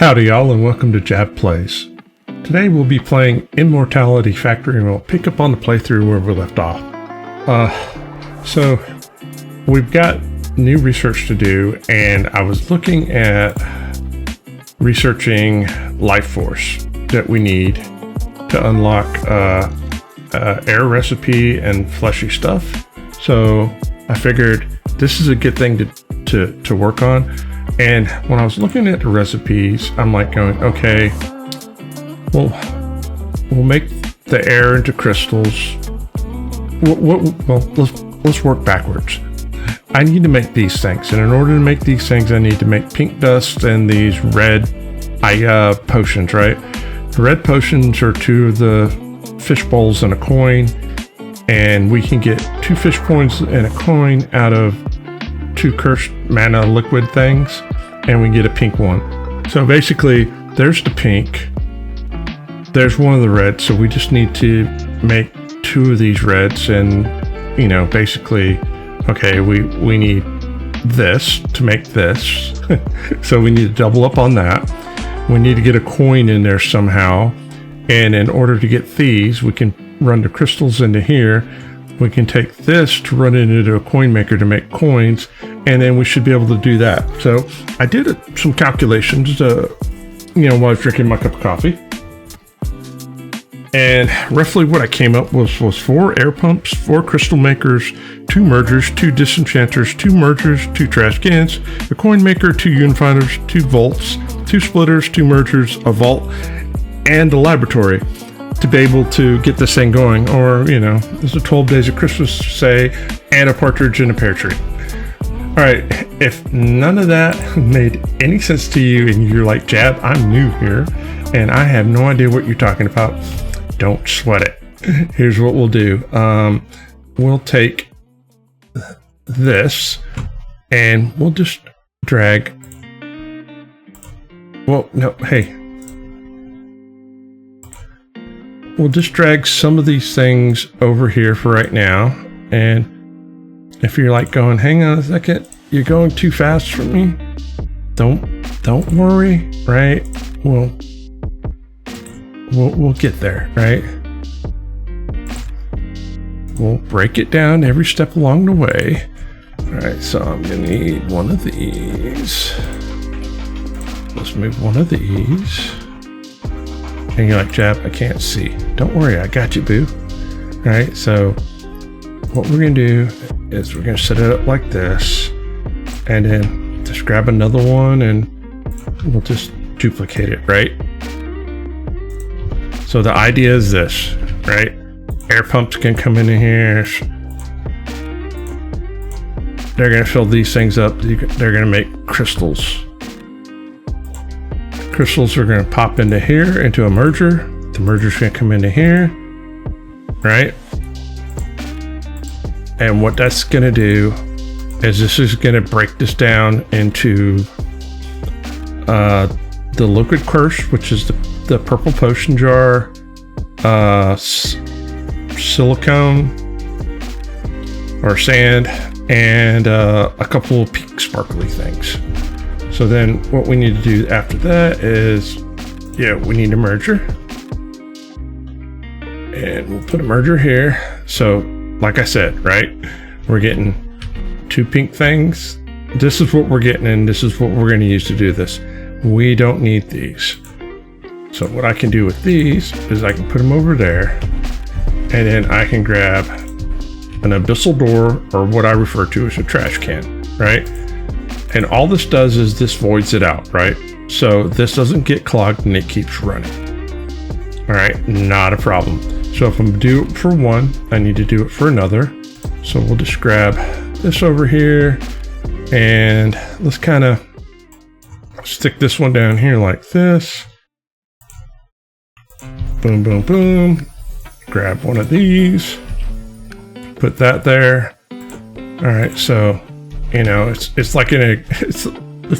Howdy y'all, and welcome to Jab Plays. Today we'll be playing Immortality Factory, and we'll pick up on the playthrough where we left off. So we've got new research to do, and I was looking at researching life force that we need to unlock air recipe and fleshy stuff. So I figured this is a good thing to work on. And when I was looking at the recipes, I'm like going, okay, we'll make the air into crystals. Well, let's work backwards. I need to make these things, and in order to make these things, I need to make pink dust and these red potions, right? The red potions are 2 of the fish bowls and a coin, and we can get 2 fish coins and a coin out of 2 cursed mana liquid things, and we get a pink one. So basically, there's the pink, there's one of the reds, so we just need to make 2 of these reds, and basically, okay, we need this to make this. So we need to double up on that. We need to get a coin in there somehow, and in order to get these, we can run the crystals into here. We can take this to run it into a coin maker to make coins, and then we should be able to do that. So I did some calculations, while I was drinking my cup of coffee. And roughly what I came up with was 4 air pumps, 4 crystal makers, 2 mergers, 2 disenchanters, 2 mergers, 2 trash cans, a coin maker, 2 unifinders, 2 vaults, 2 splitters, 2 mergers, a vault, and a laboratory to be able to get this thing going. Or, there's a 12 days of Christmas, say, and a partridge in a pear tree. All right, if none of that made any sense to you and you're like, Jab, I'm new here and I have no idea what you're talking about, don't sweat it. Here's what we'll do. We'll take this and we'll just drag. Well, no, hey. We'll just drag some of these things over here for right now. And if you're like going, hang on a second, you're going too fast for me, don't worry, right? We'll get there, right? We'll break it down every step along the way. All right, so I'm gonna need one of these. Let's move one of these. And you're like, Jab, I can't see. Don't worry, I got you, boo. All right, so what we're gonna do is we're gonna set it up like this, and then just grab another one and we'll just duplicate it, right? So the idea is this, right? Air pumps can come in here. They're gonna fill these things up. They're gonna make crystals. Crystals are going to pop into here, into a merger. The merger's going to come into here, right? And what that's going to do is this is going to break this down into the liquid curse, which is the purple potion jar, silicone or sand, and a couple of pink sparkly things. So then what we need to do after that is, we need a merger. And we'll put a merger here. So like I said, right, we're getting 2 pink things. This is what we're getting, and this is what we're going to use to do this. We don't need these. So what I can do with these is I can put them over there, and then I can grab an abyssal door, or what I refer to as a trash can, right? And all this does is this voids it out, right? So this doesn't get clogged and it keeps running. All right, not a problem. So if I'm gonna do it for one, I need to do it for another. So we'll just grab this over here, and let's kind of stick this one down here like this. Boom, boom, boom. Grab one of these, put that there. All right, so it's like it's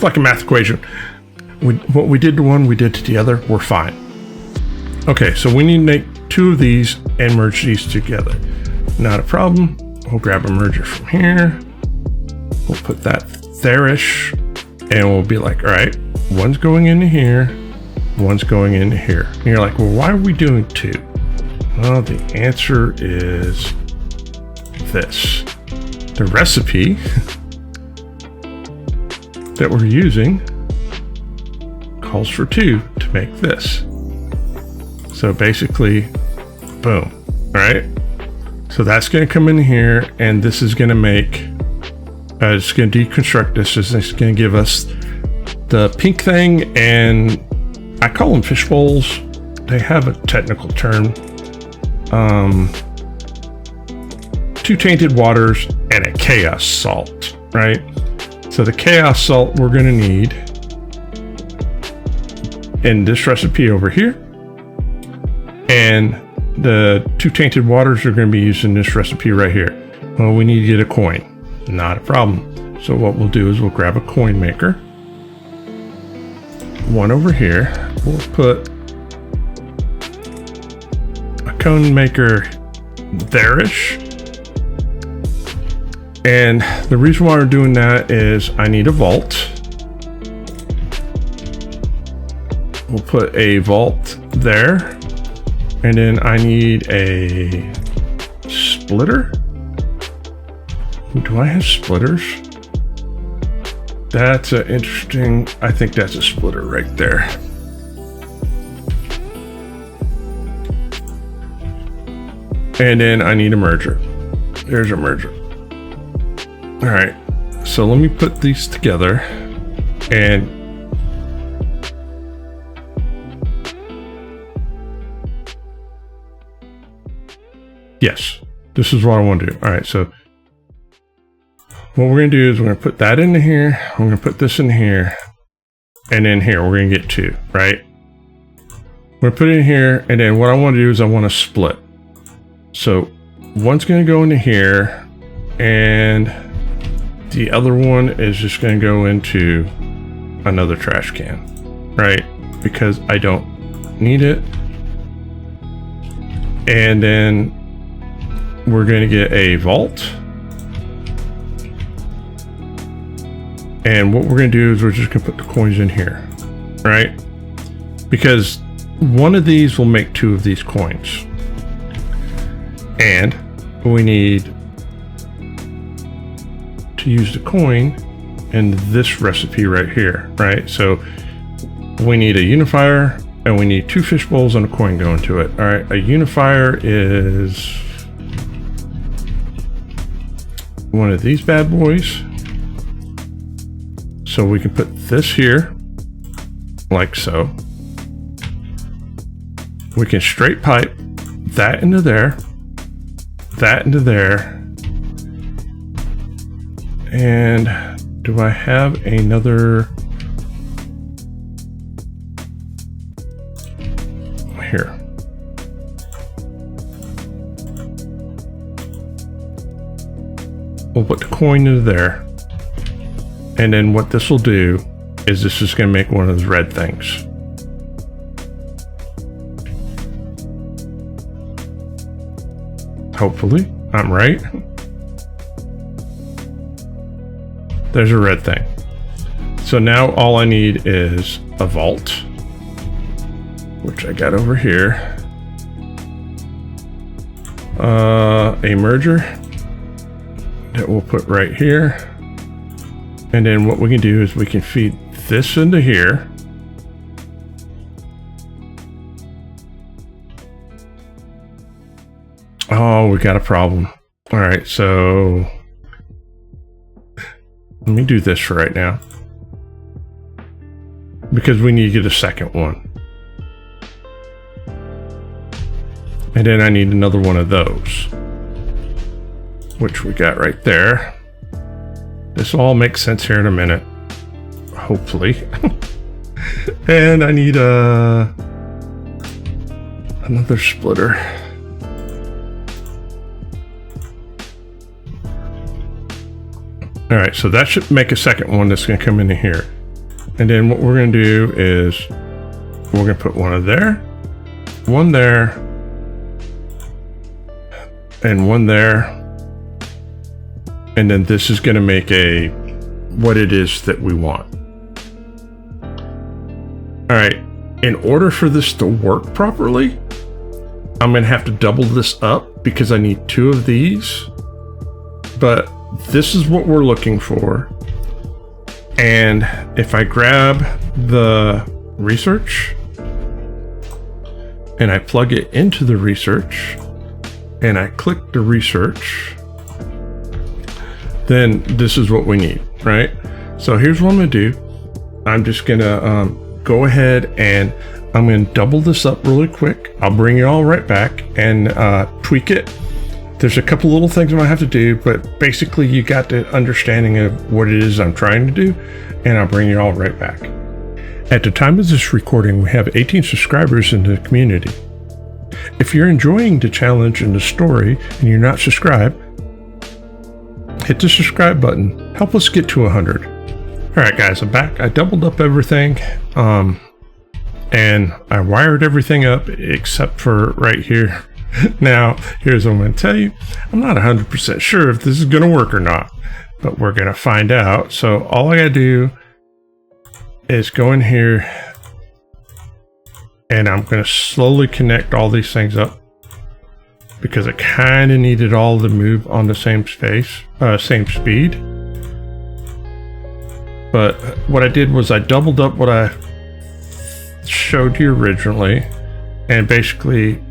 like a math equation. What we did to one, we did to the other. We're fine. Okay, so we need to make 2 of these and merge these together. Not a problem. We'll grab a merger from here. We'll put that there-ish, and we'll be like, all right, one's going into here, one's going into here. And you're like, well, why are we doing two? Well, the answer is this. The recipe that we're using calls for two to make this. So basically, boom, right? So that's going to come in here, and this is going to make, it's going to deconstruct this. It's going to give us the pink thing, and I call them fish bowls. They have a technical term. Two tainted waters and a chaos salt, right? So the chaos salt we're going to need in this recipe over here, and the two tainted waters are going to be used in this recipe right here. Well, we need to get a coin. Not a problem. So what we'll do is we'll grab a coin maker. One over here. We'll put a cone maker there-ish. And the reason why we're doing that is I need a vault. We'll put a vault there. And then I need a splitter. Do I have splitters? That's an interesting, I think that's a splitter right there. And then I need a merger. There's a merger. All right, so let me put these together, and yes, this is what I want to do. All right, so what we're going to do is we're going to put that into here. We're going to put this in here, and then here we're going to get two, right? We're going to put it in here, and then what I want to do is I want to split. So one's going to go into here, and the other one is just going to go into another trash can, right? Because I don't need it. And then we're going to get a vault. And what we're going to do is we're just going to put the coins in here, right? Because one of these will make two of these coins. And we need to use the coin in this recipe right here, right? So we need a unifier, and we need two fish bowls and a coin going to it. All right, a unifier is one of these bad boys. So we can put this here, like so. We can straight pipe that into there, that into there. And do I have another here? We'll put the coin into there. And then what this will do is this is going to make one of those red things. Hopefully, I'm right. There's a red thing. So now all I need is a vault, which I got over here. A merger that we'll put right here. And then what we can do is we can feed this into here. Oh, we got a problem. All right, so let me do this for right now, because we need to get a second one. And then I need another one of those, which we got right there. This will all make sense here in a minute, hopefully. And I need another splitter. All right, so that should make a second one that's going to come into here. And then what we're going to do is we're going to put one there, and one there. And then this is going to make what it is that we want. All right, in order for this to work properly, I'm gonna have to double this up because I need 2 of these, but this is what we're looking for. And if I grab the research and I plug it into the research and I click the research, then this is what we need, right? So here's what I'm gonna do. I'm just gonna go ahead and I'm gonna double this up really quick. I'll bring you all right back and tweak it. There's a couple little things I'm gonna have to do, but basically you got the understanding of what it is I'm trying to do, and I'll bring you all right back. At the time of this recording, we have 18 subscribers in the community. If you're enjoying the challenge and the story and you're not subscribed, hit the subscribe button. Help us get to 100. All right, guys, I'm back. I doubled up everything, and I wired everything up except for right here. Now, here's what I'm going to tell you. I'm not 100% sure if this is going to work or not, but we're going to find out. So all I got to do is go in here, and I'm going to slowly connect all these things up because I kind of needed all to move on the same same speed. But what I did was I doubled up what I showed you originally, and basically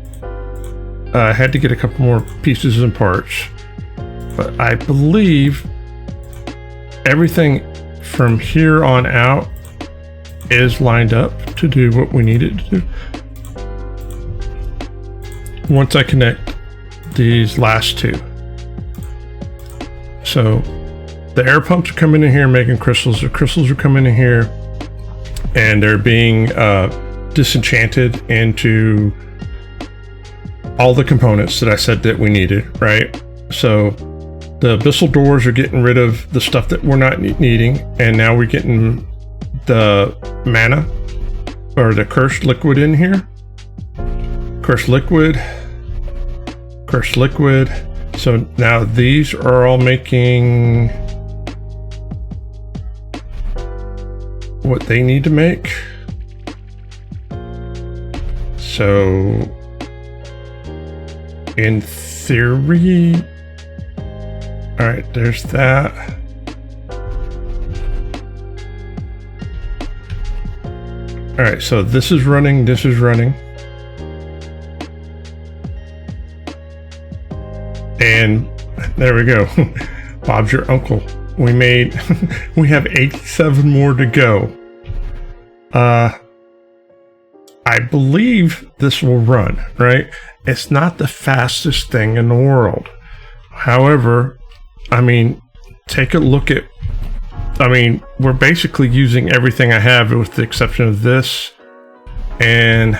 I had to get a couple more pieces and parts. But I believe everything from here on out is lined up to do what we need it to do. Once I connect these last 2. So the air pumps are coming in here making crystals. The crystals are coming in here and they're being disenchanted into all the components that I said that we needed, right? So the abyssal doors are getting rid of the stuff that we're not needing, and now we're getting the mana or the cursed liquid in here. Cursed liquid. Cursed liquid. So now these are all making what they need to make. So in theory, all right, there's that. All right, so this is running, this is running. And there we go. Bob's your uncle. We made, we have 87 more to go. I believe this will run, right? It's not the fastest thing in the world. However, I mean, take a look at, I mean, we're basically using everything I have with the exception of this and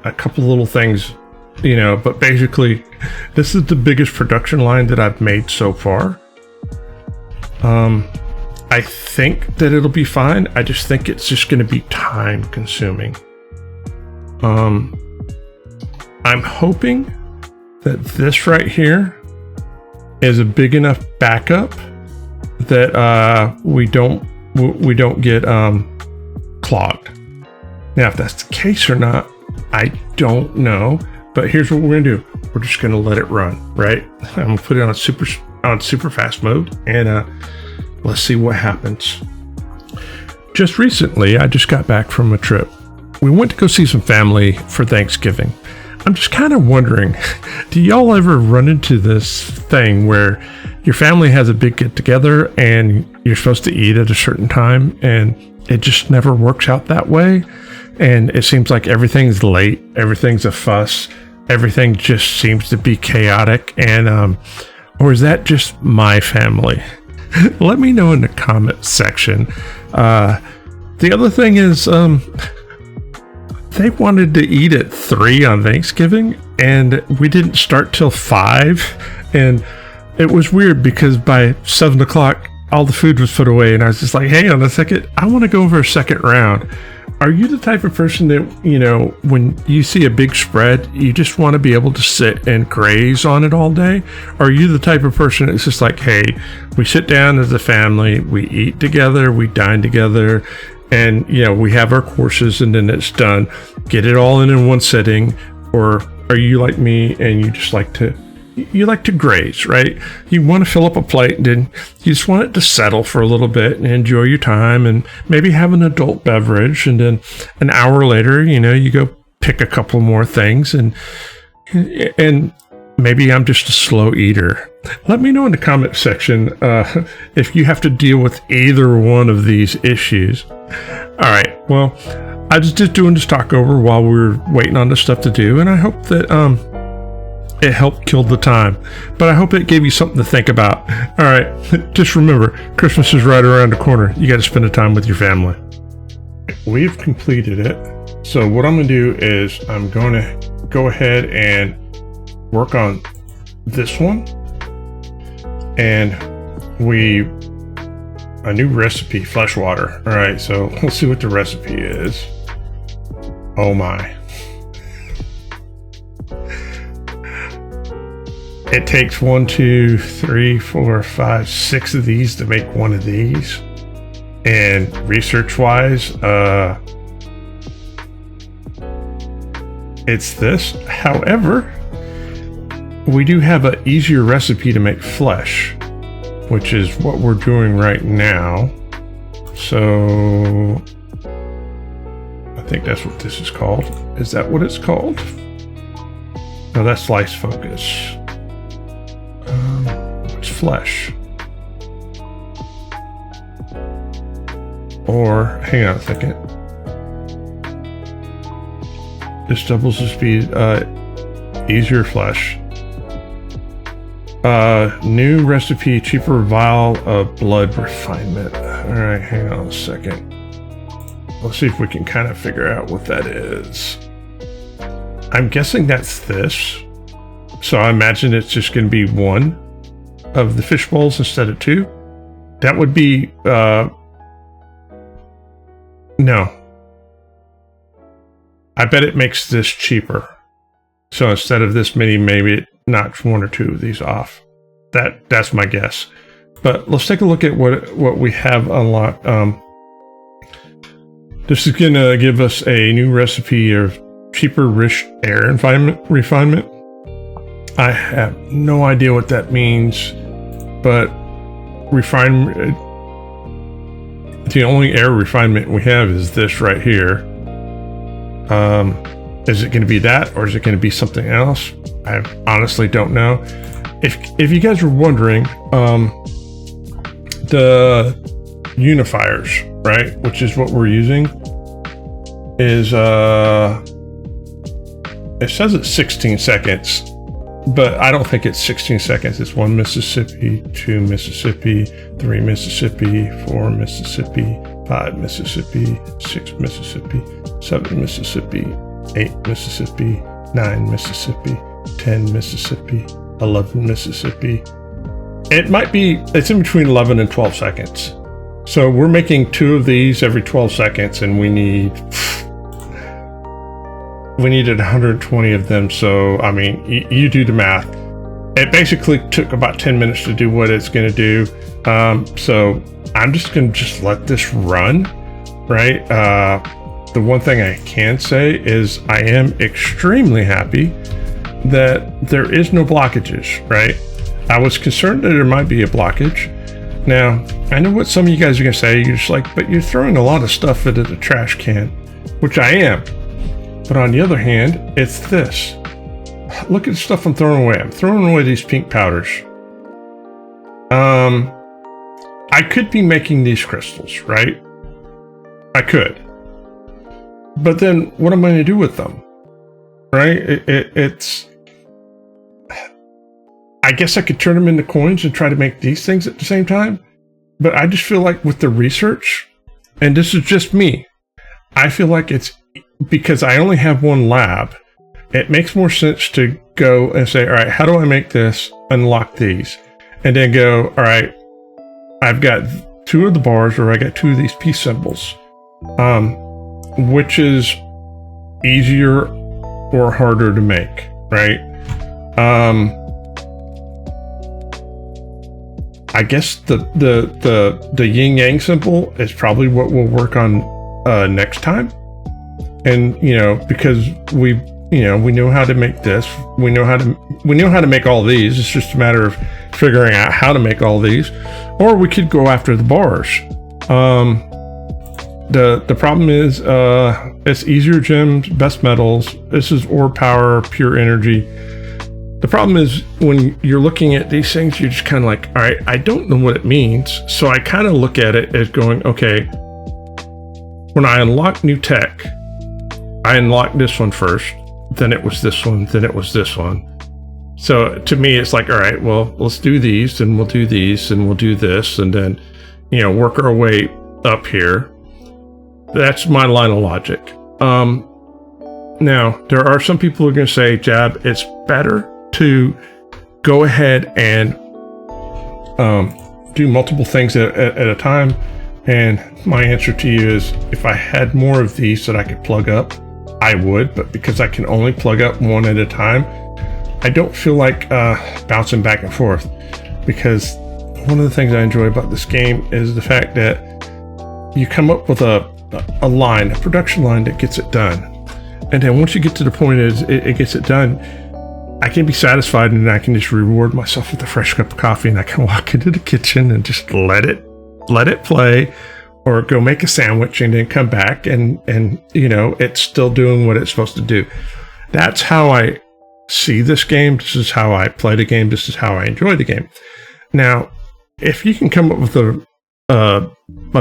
a couple little things, you know, but basically this is the biggest production line that I've made so far. I think that it'll be fine. I just think it's just going to be time consuming. I'm hoping that this right here is a big enough backup that we don't get clogged. Now, if that's the case or not, I don't know. But here's what we're gonna do: we're just gonna let it run, right? I'm gonna put it on super fast mode, and let's see what happens. Just recently, I just got back from a trip. We went to go see some family for Thanksgiving. I'm just kind of wondering, do y'all ever run into this thing where your family has a big get together and you're supposed to eat at a certain time and it just never works out that way? And it seems like everything's late, everything's a fuss, everything just seems to be chaotic. And, or is that just my family? Let me know in the comment section. The other thing is, they wanted to eat at 3 on Thanksgiving and we didn't start till 5, and it was weird because by 7 o'clock all the food was put away and I was just like, hey, on a second, I want to go for a second round. Are you the type of person that, you know, when you see a big spread, you just want to be able to sit and graze on it all day? Or are you the type of person that's just like, hey, we sit down as a family, we eat together, we dine together, and we have our courses and then it's done. Get it all in one sitting. Or are you like me and you just like to graze, right? You want to fill up a plate and then you just want it to settle for a little bit and enjoy your time and maybe have an adult beverage, and then an hour later, you go pick a couple more things, and maybe I'm just a slow eater. Let me know in the comment section if you have to deal with either one of these issues. All right, well, I was just doing this talk over while we were waiting on the stuff to do, and I hope that it helped kill the time. But I hope it gave you something to think about. All right, just remember, Christmas is right around the corner. You got to spend the time with your family. We've completed it. So what I'm going to do is I'm going to go ahead and work on this one. And a new recipe, flesh water. All right, so let's see what the recipe is. Oh my. It takes 1, 2, 3, 4, 5, 6 of these to make one of these. And research wise, it's this. However, we do have an easier recipe to make flesh, which is what we're doing right now. So I think that's what this is called. Is that what it's called? No, that's slice focus. It's flesh. Or hang on a second. This doubles the speed. Easier flesh. New recipe, cheaper vial of blood refinement. All right, hang on a second. Let's see if we can kind of figure out what that is. I'm guessing that's this. So I imagine it's just going to be one of the fish bowls instead of two. That would be, no. I bet it makes this cheaper. So instead of this many, maybe it knocks 1 or 2 of these off. That's my guess. But let's take a look at what we have unlocked. This is going to give us a new recipe of cheaper rich air refinement. I have no idea what that means, but the only air refinement we have is this right here. Is it going to be that, or is it going to be something else? I honestly don't know. If you guys were wondering, the unifiers, right, which is what we're using, is it says it's 16 seconds, but I don't think it's 16 seconds. It's 1 Mississippi, 2 Mississippi, 3 Mississippi, 4 Mississippi, 5 Mississippi, 6 Mississippi, 7 Mississippi, 8 Mississippi, 9 Mississippi, 10 Mississippi, 11 Mississippi. It's in between 11 and 12 seconds. So we're making 2 of these every 12 seconds, and we needed 120 of them. So, I mean, you do the math. It basically took about 10 minutes to do what it's going to do. So I'm just going to let this run, right? The one thing I can say is I am extremely happy that there is no blockages, right? I was concerned that there might be a blockage. Now, I know what some of you guys are going to say. You're just like, but you're throwing a lot of stuff into the trash can, which I am. But on the other hand, it's this. Look at the stuff I'm throwing away. I'm throwing away these pink powders. I could be making these crystals, right? I could. But then what am I going to do with them? Right? It's... I guess I could turn them into coins and try to make these things at the same time. But I just feel like with the research, and this is just me, I feel like it's because I only have one lab. It makes more sense to go and say, all right, how do I make this, unlock these? And then go, all right, I've got 2 of the bars, or I got 2 of these peace symbols. Which is easier or harder to make, right? I guess the yin yang symbol is probably what we'll work on next time. And because we know how to make this, we know how to make all these. It's just a matter of figuring out how to make all these. Or we could go after the bars. The problem is it's easier gems, best metals. This is ore power, pure energy. The problem is when you're looking at these things, you're just kind of like, all right, I don't know what it means. So I kind of look at it as going, okay, when I unlock new tech, I unlocked this one first, then it was this one, then it was this one. So to me, it's like, all right, well, let's do these, and we'll do these, and we'll do this, and then, work our way up here. That's my line of logic. Now, there are some people who are going to say, Jab, it's better to go ahead and do multiple things at a time. And my answer to you is, if I had more of these that I could plug up, I would. But because I can only plug up one at a time, I don't feel like bouncing back and forth. Because one of the things I enjoy about this game is the fact that you come up with a production line that gets it done. And then once you get to the point it gets it done, I can be satisfied, and I can just reward myself with a fresh cup of coffee, and I can walk into the kitchen and just let it play, or go make a sandwich and then come back and it's still doing what it's supposed to do. That's how I see this game. This is how I play the game. This is how I enjoy the game. Now, if you can come up with a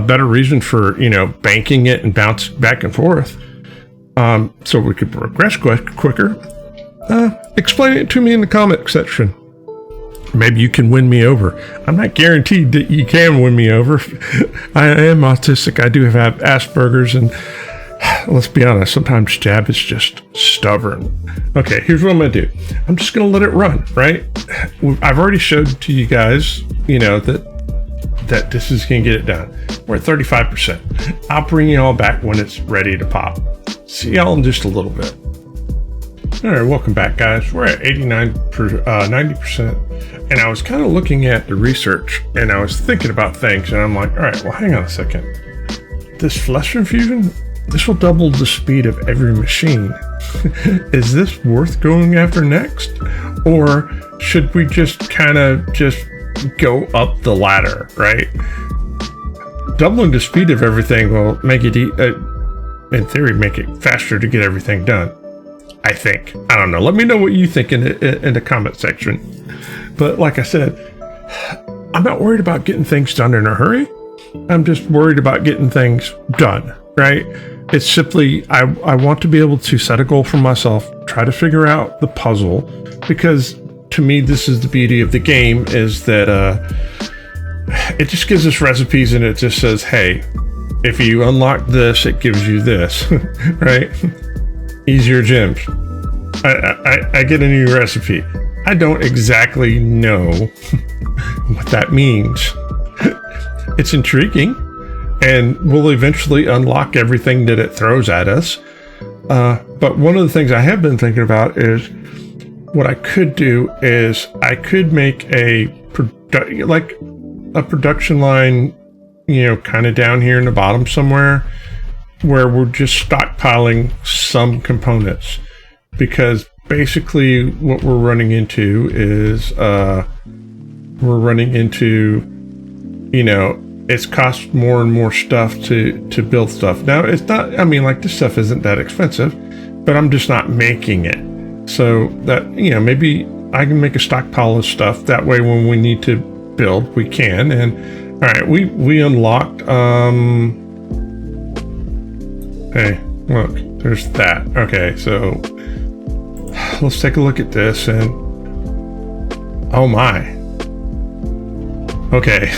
better reason for banking it and bounce back and forth, so we could progress quicker, explain it to me in the comment section. Maybe you can win me over. I'm not guaranteed that you can win me over. I am autistic. I do have Asperger's, and let's be honest, sometimes Jab is just stubborn. Okay, here's what I'm going to do. I'm just going to let it run, right? I've already showed to you guys, that this is going to get it done. We're at 35%. I'll bring you all back when it's ready to pop. See y'all in just a little bit. All right, welcome back, guys. We're at 90%. And I was kind of looking at the research, and I was thinking about things, and I'm like, all right, well, hang on a second. This flesh infusion, this will double the speed of every machine. Is this worth going after next? Or should we just kind of go up the ladder, right? Doubling the speed of everything will make it, in theory, make it faster to get everything done. I think. I don't know. Let me know what you think in the comment section. But like I said, I'm not worried about getting things done in a hurry. I'm just worried about getting things done, right? It's simply, I want to be able to set a goal for myself, try to figure out the puzzle, because to me, this is the beauty of the game, is that it just gives us recipes, and it just says, hey, if you unlock this, it gives you this, right? Easier gems. I get a new recipe. I don't exactly know what that means. It's intriguing, and we'll eventually unlock everything that it throws at us. But one of the things I have been thinking about is what I could do is I could make a production line, kind of down here in the bottom somewhere, where we're just stockpiling some components, because basically what we're running into is it's cost more and more stuff to build stuff. Now, it's not, this stuff isn't that expensive, but I'm just not making it. So that, maybe I can make a stockpile of stuff. That way, when we need to build, we can. And all right, we unlocked, hey, look, there's that. Okay, so let's take a look at this, and oh my. Okay,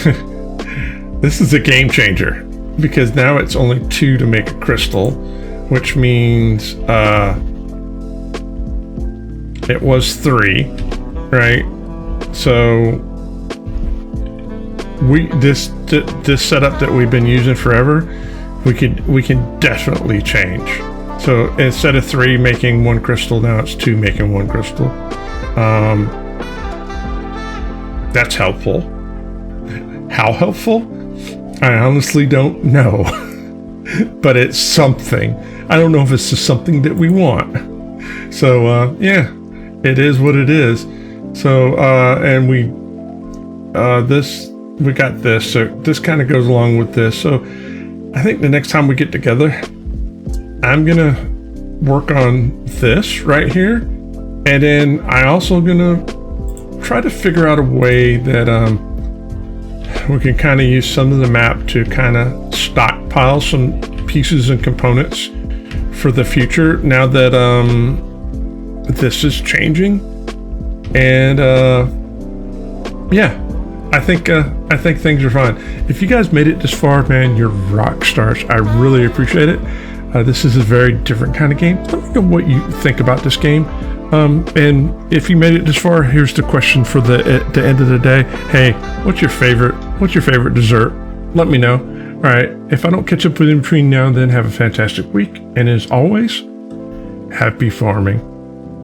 this is a game changer, because now it's only 2 to make a crystal, which means it was 3, right? So this setup that we've been using forever, we can definitely change. So instead of 3 making 1 crystal, now it's 2 making 1 crystal. That's helpful. How helpful? I honestly don't know. but it's something. I don't know if it's just something that we want. So yeah, it is what it is. So and we got this. So this kind of goes along with this. So I think the next time we get together, I'm gonna work on this right here, and then I also gonna try to figure out a way that we can kind of use some of the map to kind of stockpile some pieces and components for the future now that this is changing. And yeah, I think things are fine. If you guys made it this far, man, you're rock stars. I really appreciate it. This is a very different kind of game. Let me know what you think about this game. And if you made it this far, here's the question for the end of the day. Hey, what's your favorite dessert? Let me know. All right. If I don't catch up with you in between now and then, have a fantastic week. And as always, happy farming.